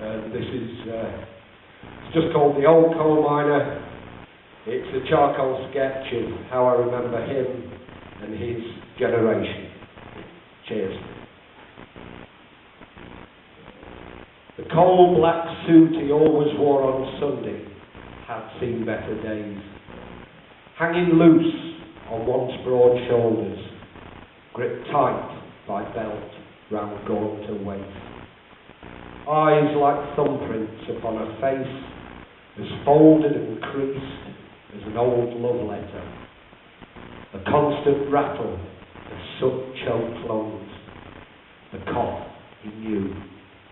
This is it's just called The Old Coalminer. It's a charcoal sketch of how I remember him and his generation. Cheers. The coal black suit he always wore on Sunday had seen better days. Hanging loose on once broad shoulders, gripped tight by belt round gaunt and waist. Eyes like thumbprints upon a face as folded and creased as an old love letter. A constant rattle of soot-choked lungs. The cough he knew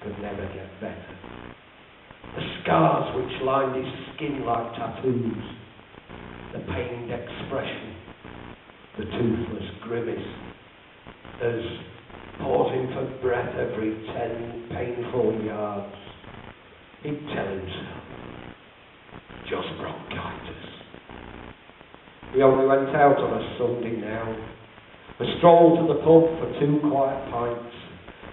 could never get better. The scars which lined his skin like tattoos. The pained expression. The toothless grimace. As pausing for breath every 10 painful yards, he'd tell himself, just bronchitis. We only went out on a Sunday now, a stroll to the pub for 2 quiet pints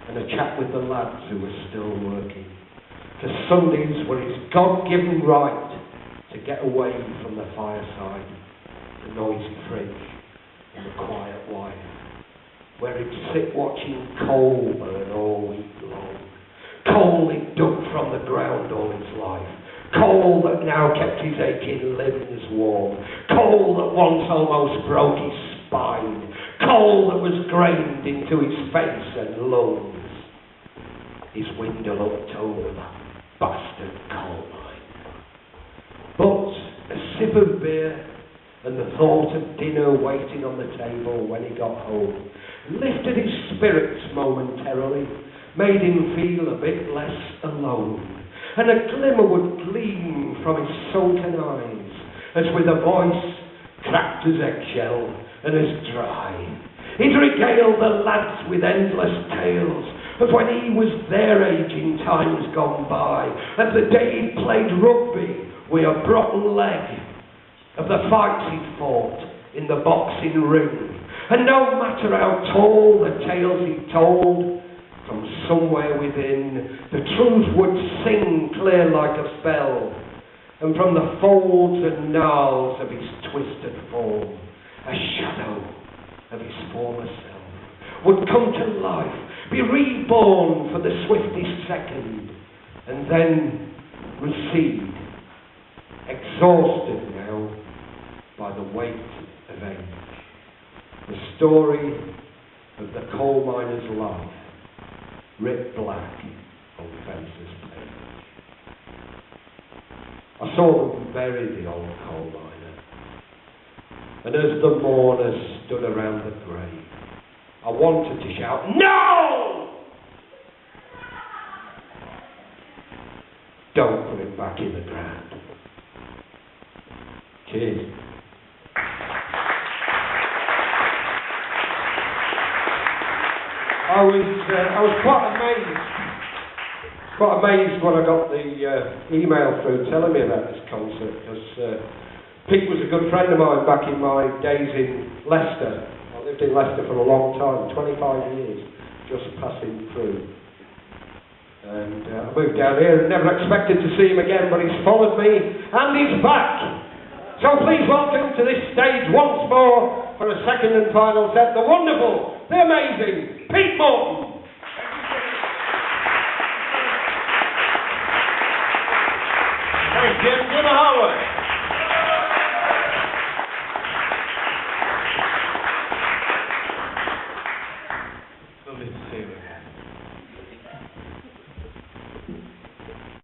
and a chat with the lads who were still working. For Sundays were his God-given right to get away from the fireside, the noisy fridge and the quiet wife, where he'd sit watching coal burn all week long. Coal he'd dug from the ground all his life. Coal that now kept his aching limbs warm. Coal that once almost broke his spine. Coal that was grained into his face and lungs. His window looked over that bastard coal mine. But a sip of beer and the thought of dinner waiting on the table when he got home lifted his spirits momentarily, made him feel a bit less alone, and a glimmer would gleam from his sunken eyes, as with a voice cracked as eggshell and as dry, he'd regale the lads with endless tales of when he was their age in times gone by, of the day he'd played rugby with a broken leg, of the fights he'd fought in the boxing ring. And no matter how tall the tales he told, from somewhere within, the truth would sing clear like a bell, and from the folds and gnarls of his twisted form, a shadow of his former self would come to life, be reborn for the swiftest second, and then recede, exhausted now by the weight of age. The story of the coal miner's life, writ black on Fencer's page. I saw them bury the old coal miner, and as the mourners stood around the grave, I wanted to shout, "No! Don't put him back in the ground." Cheers. I was quite amazed when I got the email through telling me about this concert, because Pete was a good friend of mine back in my days in Leicester. I lived in Leicester for a long time, 25 years, just passing through. And I moved down here and never expected to see him again, but he's followed me and he's back. So please welcome to this stage once more for a second and final set, the wonderful, the amazing Pete Morton. Thanks, Jim. Jim Harwood.